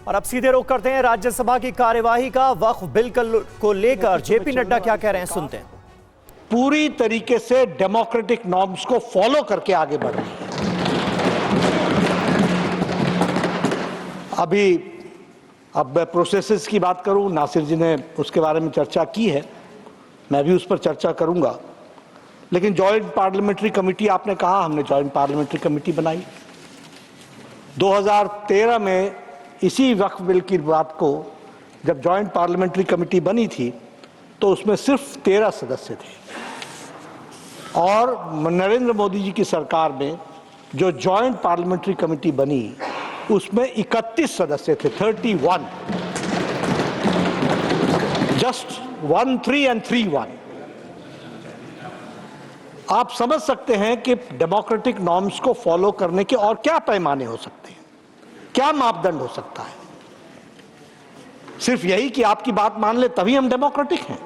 और अब सीधे रुख करते हैं राज्यसभा की कार्यवाही का। वक्फ बिल को लेकर जेपी नड्डा क्या कह रहे हैं, सुनते हैं। पूरी तरीके से डेमोक्रेटिक नॉर्म्स को फॉलो करके आगे बढ़ रही है। अब मैं प्रोसेसेस की बात करूं, नासिर जी ने उसके बारे में चर्चा की है, मैं भी उस पर चर्चा करूंगा। लेकिन जॉइंट पार्लियामेंट्री कमेटी, आपने कहा हमने जॉइंट पार्लियामेंट्री कमेटी बनाई 2013 में। इसी वक्फ बिल की बात को जब जॉइंट पार्लियामेंट्री कमेटी बनी थी तो उसमें सिर्फ 13 सदस्य थे, और नरेंद्र मोदी जी की सरकार में जो जॉइंट पार्लियामेंट्री कमेटी बनी उसमें 31 सदस्य थे, 31, जस्ट 1 3 and 3 1। आप समझ सकते हैं कि डेमोक्रेटिक नॉर्म्स को फॉलो करने के और क्या पैमाने हो सकते हैं, क्या मापदंड हो सकता है। सिर्फ यही कि आपकी बात मान ले तभी हम डेमोक्रेटिक हैं।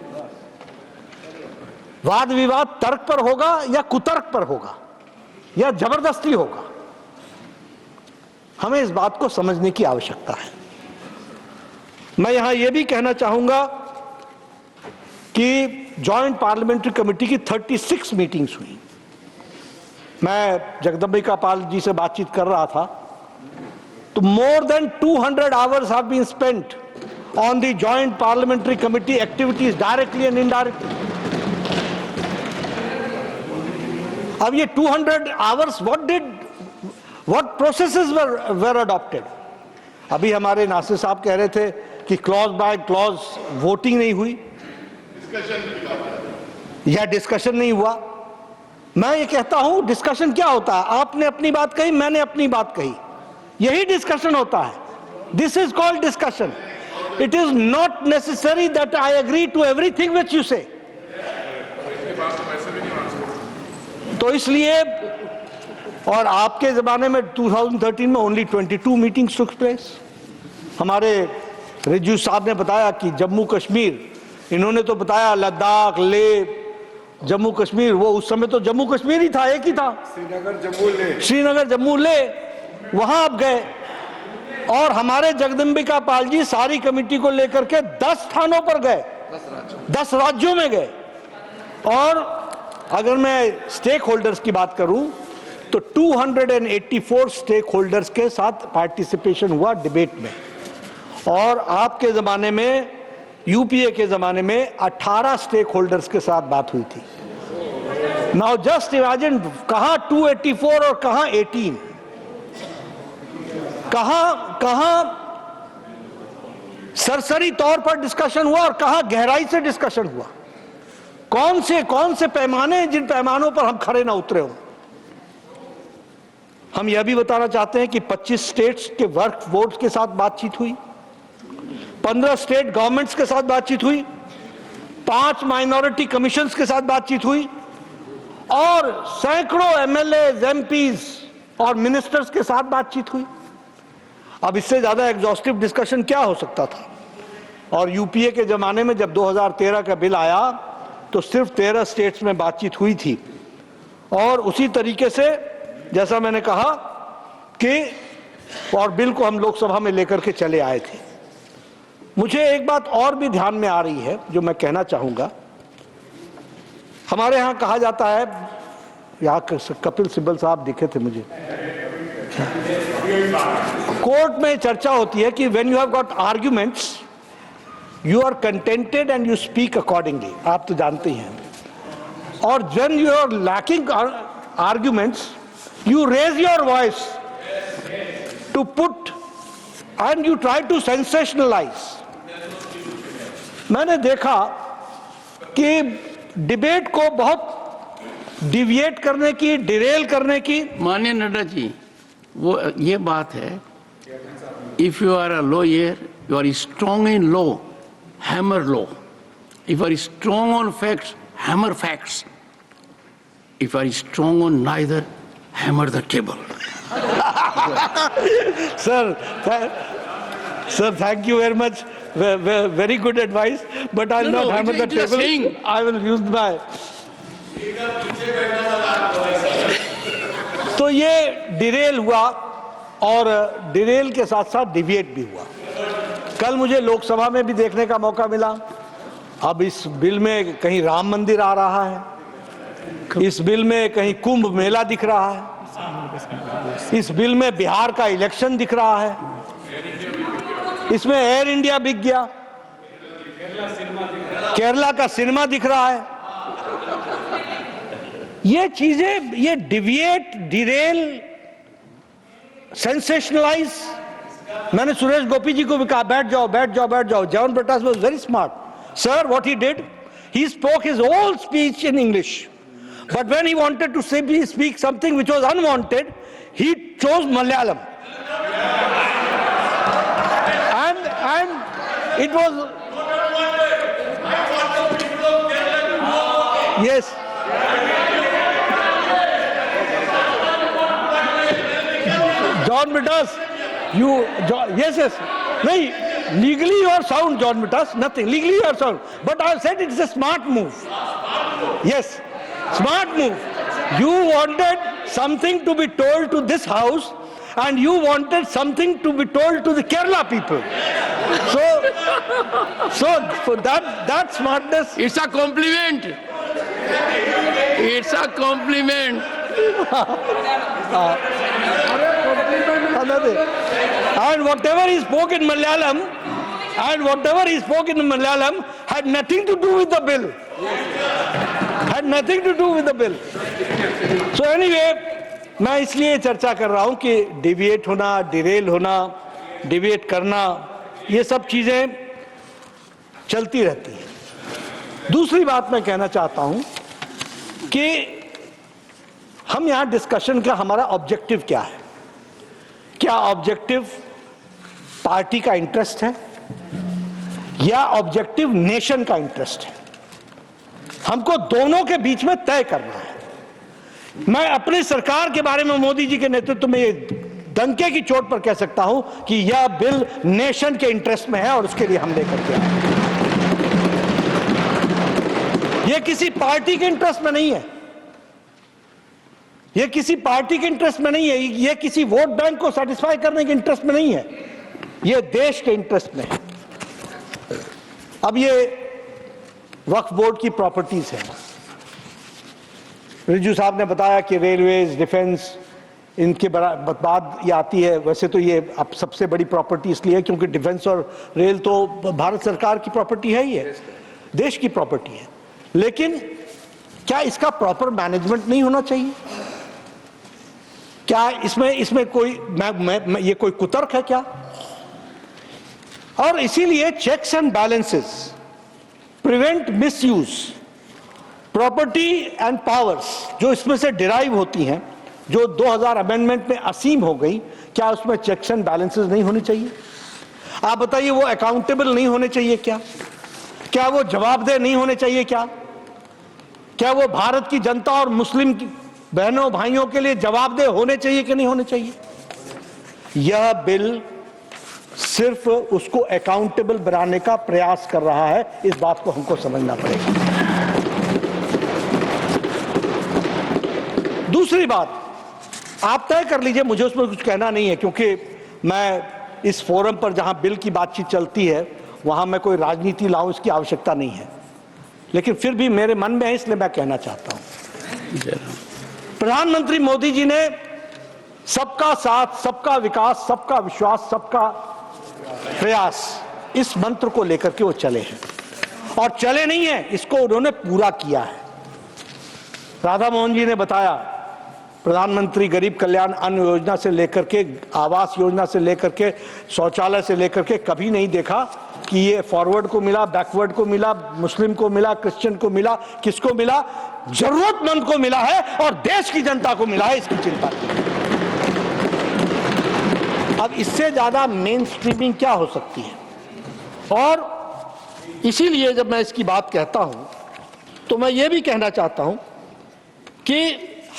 वाद विवाद तर्क पर होगा या कुतर्क पर होगा या जबरदस्ती होगा, हमें इस बात को समझने की आवश्यकता है। मैं यहां यह भी कहना चाहूंगा कि जॉइंट पार्लियामेंट्री कमेटी की 36 मीटिंग्स हुई। मैं जगदम्बिका पाल जी से बातचीत कर रहा था तो more than 200 hours have been spent on the joint parliamentary committee activities directly and indirectly. अब ये 200 hours what processes were adopted? अभी हमारे नासिर साहब कह रहे थे कि क्लॉज बाय क्लॉज वोटिंग नहीं हुई या डिस्कशन नहीं हुआ। मैं ये कहता हूं डिस्कशन क्या होता है, आपने अपनी बात कही, मैंने अपनी बात कही, यही डिस्कशन होता है। This is called discussion. It is not necessary that I agree to everything which you say. तो इसलिए, और आपके जमाने में 2013 में ओनली 22 मीटिंग्स टुक प्लेस। हमारे रिजू साहब ने बताया कि जम्मू कश्मीर, इन्होंने तो बताया लद्दाख, ले, जम्मू कश्मीर, वो उस समय तो जम्मू कश्मीर ही था, एक ही था, श्रीनगर जम्मू ले, वहां आप गए। और हमारे जगदम्बिका पाल जी सारी कमेटी को लेकर के 10 स्थानों पर गए, 10 राज्यों में गए। और अगर मैं स्टेक होल्डर्स की बात करूं तो 284 स्टेक होल्डर्स के साथ पार्टिसिपेशन हुआ डिबेट में। और आपके जमाने में, यूपीए के जमाने में 18 स्टेक होल्डर्स के साथ बात हुई थी। नाउ जस्ट इमेजिन, कहां 284 और कहां 18, कहां सरसरी तौर पर डिस्कशन हुआ और कहां गहराई से डिस्कशन हुआ। कौन से पैमाने, जिन पैमानों पर हम खड़े ना उतरे हो। हम यह भी बताना चाहते हैं कि 25 स्टेट्स के वर्क बोर्ड के साथ बातचीत हुई, 15 स्टेट गवर्नमेंट्स के साथ बातचीत हुई, 5 माइनॉरिटी कमीशंस के साथ बातचीत हुई, और सैकड़ों एमएलए, एमपीज और मिनिस्टर्स के साथ बातचीत हुई। अब इससे ज्यादा एग्जॉस्टिव डिस्कशन क्या हो सकता था। और यूपीए के जमाने में जब 2013 का बिल आया तो सिर्फ 13 स्टेट्स में बातचीत हुई थी। और उसी तरीके से जैसा मैंने कहा कि, और बिल को हम लोकसभा में लेकर के चले आए थे। मुझे एक बात और भी ध्यान में आ रही है जो मैं कहना चाहूंगा। हमारे यहां कहा जाता है, यहां कपिल सिब्बल साहब दिखे थे मुझे, कोर्ट में चर्चा होती है कि when you have got arguments you are contented and you speak accordingly. आप तो जानते हैं। और when you are lacking arguments you raise your voice to put and you try to sensationalize. मैंने देखा कि डिबेट को बहुत डिविएट करने की, डिरेल करने की। माननीय नड्डा जी, वो ये बात है, if you are a lawyer you are strong in law, hammer law. If you are strong on facts, hammer facts. If you are strong on neither, hammer the table. Sir, thank you very much. Very good advice. But I'll not hammer the table. I will use my. तो ये Daryl हुआ और Daryl के साथ साथ deviate भी हुआ। कल मुझे लोकसभा में भी देखने का मौका मिला। अब इस बिल में कहीं राम मंदिर आ रहा है, इस बिल में कहीं कुंभ मेला दिख रहा है, इस बिल में बिहार का इलेक्शन दिख रहा है, इसमें एयर इंडिया बिक गया, केरला का सिनेमा दिख रहा है। ये चीजें, ये डिविएट, डिरेल, सेंसेशनलाइज। मैंने सुरेश गोपी जी को भी कहा बैठ जाओ बैठ जाओ बैठ जाओ। John Brittas was very smart. Sir, what he did, he spoke his whole speech in English, but when he wanted to speak something which was unwanted, he chose Malayalam, and it was yes. John Britas, yes. No, legally you are sound, John Britas, nothing. Legally you are sound. But I have said it's a smart move. Yes, smart move. You wanted something to be told to this house, and you wanted something to be told to the Kerala people. So that smartness. It's a compliment. It's a compliment. And whatever he spoke in Malayalam, had nothing to do with the bill. Had nothing to do with the bill. So anyway, मैं इसलिए चर्चा कर रहा हूं कि deviate होना, Daryl होना, deviate करना, ये सब चीजें चलती रहती हैं। दूसरी बात मैं कहना चाहता हूं कि हम यहां डिस्कशन का हमारा ऑब्जेक्टिव क्या है? क्या ऑब्जेक्टिव पार्टी का इंटरेस्ट है या ऑब्जेक्टिव नेशन का इंटरेस्ट है? हमको दोनों के बीच में तय करना है। मैं अपनी सरकार के बारे में मोदी जी के नेतृत्व में ये डंके की चोट पर कह सकता हूं कि यह बिल नेशन के इंटरेस्ट में है और उसके लिए हम लेकर के आए। यह किसी पार्टी के इंटरेस्ट में नहीं है, यह किसी पार्टी के इंटरेस्ट में नहीं है, यह किसी वोट बैंक को सेटिस्फाई करने के इंटरेस्ट में नहीं है, यह देश के इंटरेस्ट में है। अब ये वक्फ बोर्ड की प्रॉपर्टीज है। रिजू साहब ने बताया कि रेलवेज, डिफेंस, इनके बाद ये आती है। वैसे तो ये अब सबसे बड़ी प्रॉपर्टी इसलिए है क्योंकि डिफेंस और रेल तो भारत सरकार की प्रॉपर्टी है, ही है, देश की प्रॉपर्टी है। लेकिन क्या इसका प्रॉपर मैनेजमेंट नहीं होना चाहिए? क्या इसमें कोई ये कोई कुतर्क है क्या? और इसीलिए checks and balances, prevent misuse, property and powers जो इसमें से डिराइव होती हैं, जो 2000 अमेंडमेंट में असीम हो गई, क्या उसमें चेक्स एंड बैलेंसेस नहीं होने चाहिए? आप बताइए, वो अकाउंटेबल नहीं होने चाहिए क्या? क्या वो जवाबदेह नहीं होने चाहिए क्या? क्या वो भारत की जनता और मुस्लिम बहनों भाइयों के लिए जवाबदेह होने चाहिए कि नहीं होने चाहिए? यह बिल सिर्फ उसको अकाउंटेबल बनाने का प्रयास कर रहा है। इस बात को हमको समझना पड़ेगा। दूसरी बात, आप तय कर लीजिए, मुझे उसमें कुछ कहना नहीं है, क्योंकि मैं इस फोरम पर जहां बिल की बातचीत चलती है वहां मैं कोई राजनीति लाऊं, इसकी आवश्यकता नहीं है। लेकिन फिर भी मेरे मन में है, इसलिए मैं कहना चाहता हूं। प्रधानमंत्री मोदी जी ने सबका साथ, सबका विकास, सबका विश्वास, सबका प्रयास, इस मंत्र को लेकर के वो चले हैं, और चले नहीं है, इसको उन्होंने पूरा किया है। राधा मोहन जी ने बताया, प्रधानमंत्री गरीब कल्याण अन्न योजना से लेकर के, आवास योजना से लेकर के, शौचालय से लेकर के, कभी नहीं देखा कि ये फॉरवर्ड को मिला, बैकवर्ड को मिला, मुस्लिम को मिला, क्रिश्चियन को मिला, किसको मिला? जरूरतमंद को मिला है और देश की जनता को मिला है। इसकी चिंता की। अब इससे ज्यादा मेन स्ट्रीमिंग क्या हो सकती है? और इसीलिए जब मैं इसकी बात कहता हूं तो मैं ये भी कहना चाहता हूं कि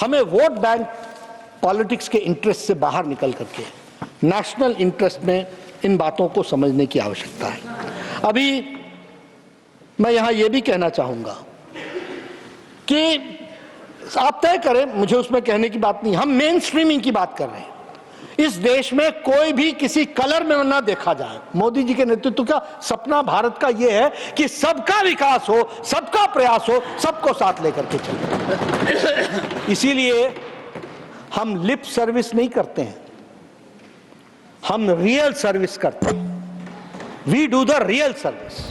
हमें वोट बैंक पॉलिटिक्स के इंटरेस्ट से बाहर निकल करके नेशनल इंटरेस्ट में इन बातों को समझने की आवश्यकता है। अभी मैं यहां यह भी कहना चाहूंगा कि आप तय करें, मुझे उसमें कहने की बात नहीं, हम मेन स्ट्रीमिंग की बात कर रहे हैं। इस देश में कोई भी किसी कलर में ना देखा जाए। मोदी जी के नेतृत्व का सपना भारत का यह है कि सबका विकास हो, सबका प्रयास हो, सबको साथ लेकर के चले। इसीलिए हम लिप सर्विस नहीं करते हैं, हम रियल सर्विस करते हैं। We do the real service.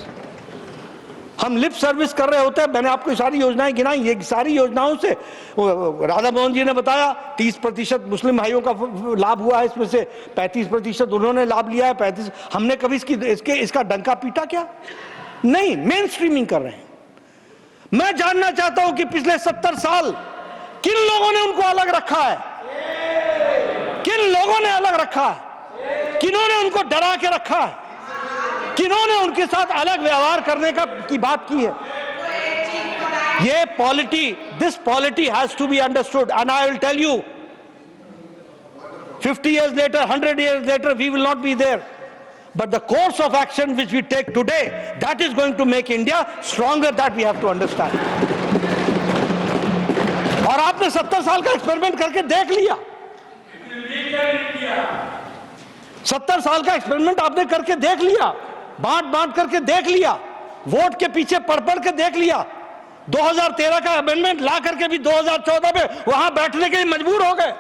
हम लिप सर्विस कर रहे होते हैं। मैंने आपको सारी योजनाएं गिनाई, ये सारी योजनाओं से राधा मोहन जी ने बताया 30% मुस्लिम भाइयों का लाभ हुआ है, इसमें से 35% उन्होंने लाभ लिया है, 35 हमने कभी इसका डंका पीटा क्या? नहीं, मेन स्ट्रीमिंग कर रहे हैं। मैं जानना चाहता हूं कि पिछले 70 साल किन लोगों ने उनको अलग रखा है, किन लोगों ने अलग रखा है, किन्होंने उनको डरा के रखा है, किन्होंने उनके साथ अलग व्यवहार करने की बात की है। ये this polity has to be understood and I will tell you 50 years later, 100 years later, we will not be there, but the course of action which we take today, that is going to make India stronger, that we have to understand. और आपने 70 साल का experiment करके देख लिया, 70 साल का experiment आपने करके देख लिया, बांट करके देख लिया, वोट के पीछे पढ़ के देख लिया। 2013 का अमेंडमेंट ला करके भी 2014 में वहां बैठने के लिए मजबूर हो गए।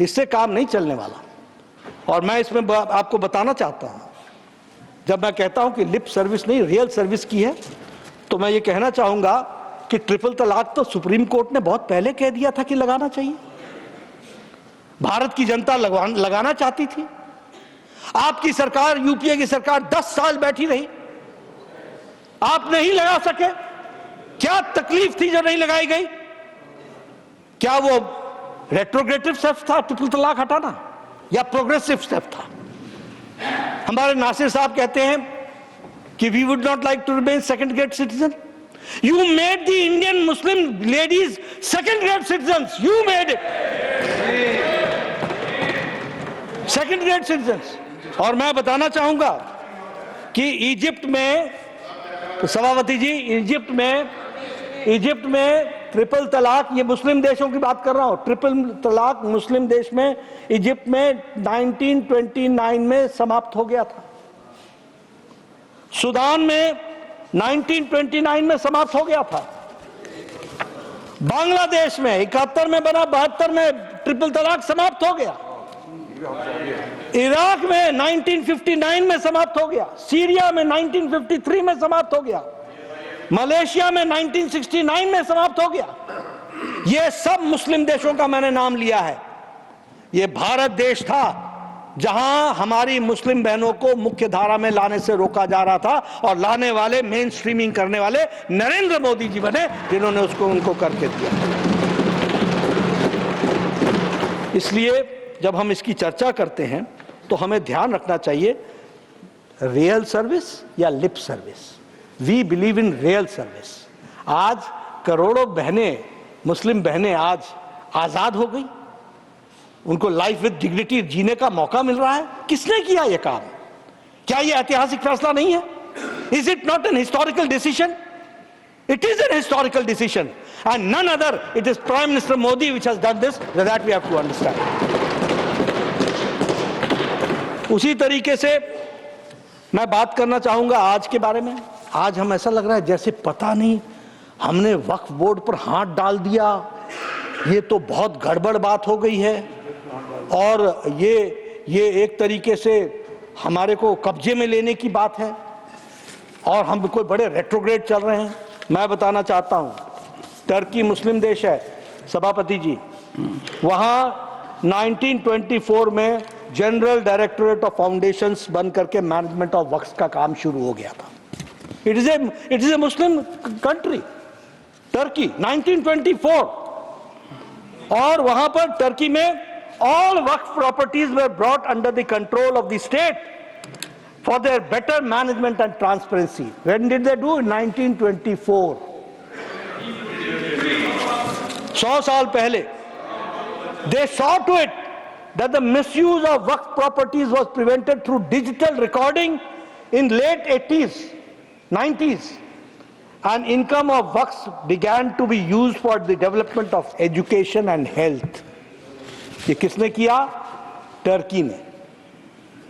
इससे काम नहीं चलने वाला। और मैं इसमें आपको बताना चाहता हूं, जब मैं कहता हूं कि लिप सर्विस नहीं रियल सर्विस की है, तो मैं ये कहना चाहूंगा कि ट्रिपल तलाक तो सुप्रीम कोर्ट ने बहुत पहले कह दिया था कि लगाना चाहिए। भारत की जनता लगाना चाहती थी। आपकी सरकार, यूपीए की सरकार 10 साल बैठी रही, आप नहीं लगा सके। क्या तकलीफ थी जो नहीं लगाई गई? क्या वो रेट्रोग्रेटिव स्टेप था ट्रिपल तलाक हटाना, या प्रोग्रेसिव स्टेप था? हमारे नासिर साहब कहते हैं कि we would not like to remain second grade citizen. You made the Indian Muslim ladies second grade citizens, you made it second grade citizens. और मैं बताना चाहूंगा कि इजिप्ट में, सभापति जी, इजिप्ट में ट्रिपल तलाक, ये मुस्लिम देशों की बात कर रहा हूं, ट्रिपल तलाक मुस्लिम देश में, इजिप्ट में 1929 में समाप्त हो गया था। सूडान में 1929 में समाप्त हो गया था। बांग्लादेश में 71 में बना, 72 में ट्रिपल तलाक समाप्त हो गया। इराक में 1959 में समाप्त हो गया। सीरिया में 1953 में समाप्त हो गया। मलेशिया में 1969 में समाप्त हो गया। ये सब मुस्लिम देशों का मैंने नाम लिया है। ये भारत देश था जहां हमारी मुस्लिम बहनों को मुख्य धारा में लाने से रोका जा रहा था, और लाने वाले, मेन स्ट्रीमिंग करने वाले नरेंद्र मोदी जी बने, जिन्होंने उनको करके दिया। इसलिए जब हम इसकी चर्चा करते हैं तो हमें ध्यान रखना चाहिए रियल सर्विस या lip service. We believe in real service. आज करोड़ों बहनें, मुस्लिम बहनें आज आजाद हो गई, उनको लाइफ विद डिग्निटी जीने का मौका मिल रहा है। किसने किया यह काम? क्या यह ऐतिहासिक फैसला नहीं है? Is it not an historical decision? It is an historical decision, and none other, it is prime minister Modi which has done this, that we have to understand. उसी तरीके से मैं बात करना चाहूंगा आज के बारे में। आज हम, ऐसा लग रहा है जैसे पता नहीं हमने वक्फ बोर्ड पर हाथ डाल दिया, ये तो बहुत गड़बड़ बात हो गई है, और ये एक तरीके से हमारे को कब्जे में लेने की बात है, और हम कोई बड़े रेट्रोग्रेड चल रहे हैं। मैं बताना चाहता हूं, टर्की मुस्लिम देश है, सभापति जी, वहां 1924 में जनरल डायरेक्टोरेट ऑफ फाउंडेशंस बन करके मैनेजमेंट ऑफ वक्फ का काम शुरू हो गया था। It is a Muslim country, Turkey, 1924। और वहां पर टर्की में all Waqf properties were brought under the control of the state for their better management and transparency. When did they do? 1924। 100 साल पहले। They saw to it that the misuse of waqf properties was prevented through digital recording in late 80s, 90s, and income of waqf began to be used for the development of education and health. ये किसने किया? Turkey ने।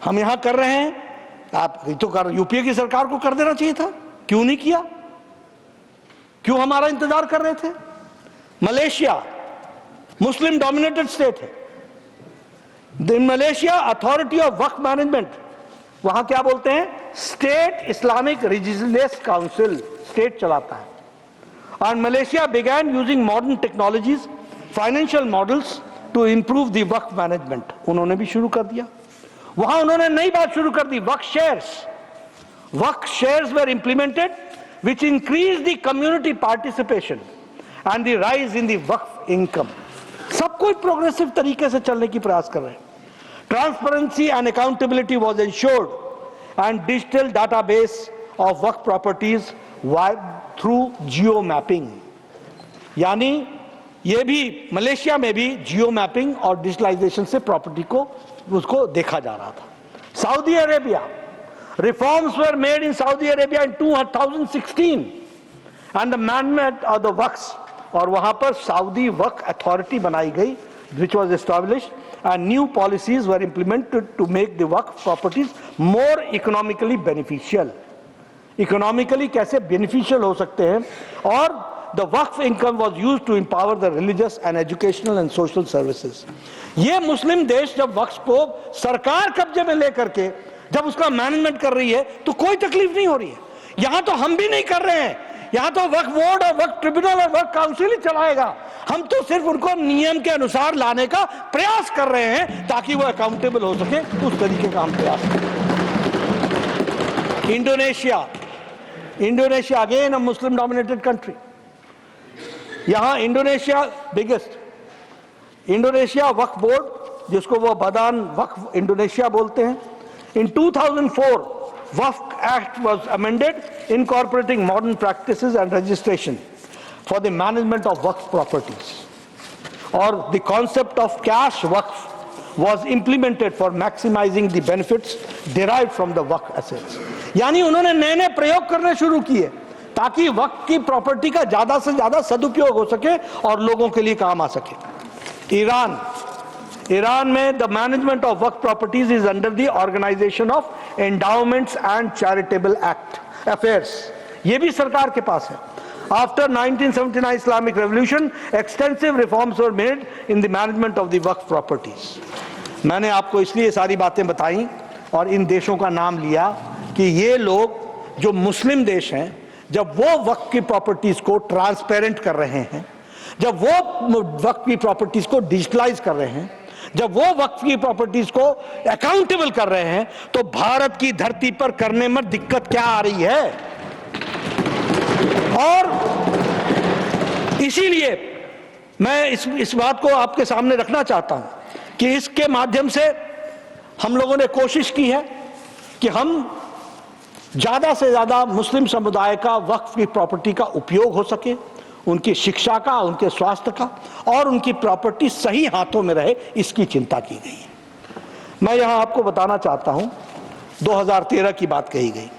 हम यहां कर रहे हैं, आप तो कर, यूपीए की सरकार को कर देना चाहिए था, क्यों नहीं किया? क्यों हमारा इंतजार कर रहे थे? मलेशिया मुस्लिम डोमिनेटेड स्टेट है। The Malaysia authority of waqf management, वहां क्या बोलते हैं? State Islamic religious council, state चलाता है। और Malaysia began using modern technologies, financial models to improve the waqf management, उन्होंने भी शुरू कर दिया। वहां उन्होंने नई बात शुरू कर दी, वक्फ शेयर्स। वक्फ shares were implemented which increase the community participation and the rise in the Waqf income। सब कोई प्रोग्रेसिव तरीके से चलने की प्रयास कर रहे हैं। Transparency and accountability was ensured and digital database of waqf properties through geo mapping, यानी ये भी मलेशिया में भी जियो मैपिंग और डिजिटलाइजेशन से प्रॉपर्टी को उसको देखा जा रहा था। Saudi Arabia, reforms were made in Saudi Arabia in 2016 and the amendment of the वक्फ, और वहां पर सऊदी वक्फ अथॉरिटी बनाई गई which was established and new policies were implemented to make the Waqf properties more economically beneficial। Economically कैसे beneficial हो सकते हैं, और the Waqf income was used to empower the religious and educational and social services। ये मुस्लिम देश जब वक्फ को सरकार कब्जे में लेकर के जब उसका मैनेजमेंट कर रही है तो कोई तकलीफ नहीं हो रही है। यहां तो हम भी नहीं कर रहे हैं, यहां तो वक्फ बोर्ड और वक्फ ट्रिब्यूनल और वक्फ काउंसिल ही चलाएगा। हम तो सिर्फ उनको नियम के अनुसार लाने का प्रयास कर रहे हैं ताकि वो अकाउंटेबल हो सके, उस तरीके का हम प्रयास करें। Indonesia again a Muslim dominated country. यहां इंडोनेशिया बिगेस्ट, इंडोनेशिया वक्फ बोर्ड जिसको वो बदान वक्फ इंडोनेशिया बोलते हैं। In 2004, Waqf Act was amended, incorporating modern practices and registration for the management of Waqf properties. Or the concept of cash Waqf was implemented for maximizing the benefits derived from the Waqf assets। यानी उन्होंने नए-नए प्रयोग करने शुरू किए ताकि वक्फ की property का ज्यादा से ज्यादा सदुपयोग हो सके और लोगों के लिए काम आ सके। ईरान में the management of waqf properties is under the organisation of endowments and charitable act affairs, ये भी सरकार के पास है। After 1979 Islamic revolution extensive reforms were made in the management of the waqf properties. मैंने आपको इसलिए सारी बातें बताई और इन देशों का नाम लिया कि ये लोग जो मुस्लिम देश हैं, जब वो वक्फ की प्रॉपर्टीज को ट्रांसपेरेंट कर रहे हैं, जब वो वक्फ की प्रॉपर्टीज को डिजिटलाइज कर रहे हैं, जब वो वक्फ की प्रॉपर्टीज को अकाउंटेबल कर रहे हैं, तो भारत की धरती पर करने में दिक्कत क्या आ रही है। और इसीलिए मैं इस बात को आपके सामने रखना चाहता हूं कि इसके माध्यम से हम लोगों ने कोशिश की है कि हम ज्यादा से ज्यादा मुस्लिम समुदाय का वक्फ की प्रॉपर्टी का उपयोग हो सके, उनकी शिक्षा का, उनके स्वास्थ्य का, और उनकी प्रॉपर्टी सही हाथों में रहे, इसकी चिंता की गई है। मैं यहां आपको बताना चाहता हूं, 2013 की बात कही गई।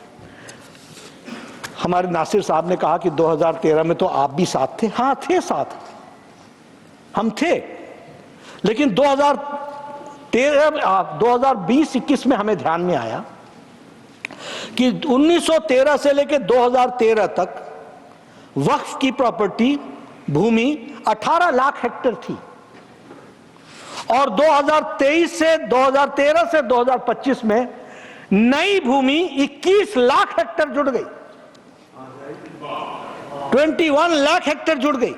हमारे नासिर साहब ने कहा कि 2013 में तो आप भी साथ थे। हाँ थे, साथ हम थे, लेकिन 2020-21 में हमें ध्यान में आया कि 1913 से लेकर 2013 तक वक्फ की प्रॉपर्टी भूमि 18 लाख हेक्टेयर थी, और 2013 से 2025 में नई भूमि 21 लाख हेक्टेयर जुड़ गई, 21 लाख हेक्टेयर जुड़ गई।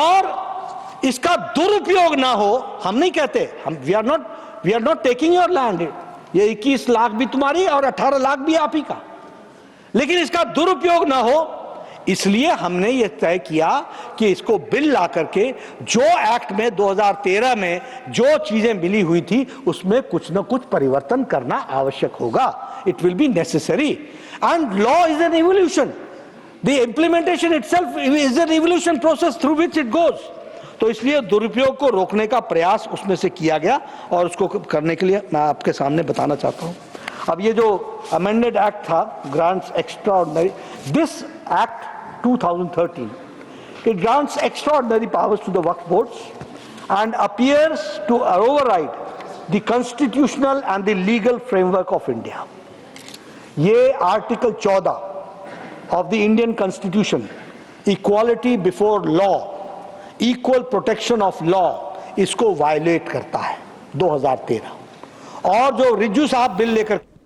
और इसका दुरुपयोग ना हो, हम नहीं कहते, हम we are not taking your land, ये 21 लाख भी तुम्हारी और 18 लाख भी आप ही का, लेकिन इसका दुरुपयोग ना हो, इसलिए हमने यह तय किया कि इसको बिल ला करके जो एक्ट में 2013 में जो चीजें मिली हुई थी उसमें कुछ न कुछ परिवर्तन करना आवश्यक होगा। It will be necessary and law is an evolution, the implementation itself is an evolution process through which it goes. तो इसलिए दुरुपयोग को रोकने का प्रयास उसमें से किया गया, और उसको करने के लिए मैं आपके सामने बताना चाहता हूं। अब ये जो अमेंडेड एक्ट था, grants extraordinary, this act 2013, it grants extraordinary powers to the Waqf boards and appears to override the constitutional and the legal framework of India. ये article 14 of the Indian constitution, equality before law, equal protection of law, इसको violet करता है 2013। और जो रिज्जू साहब bill लेकर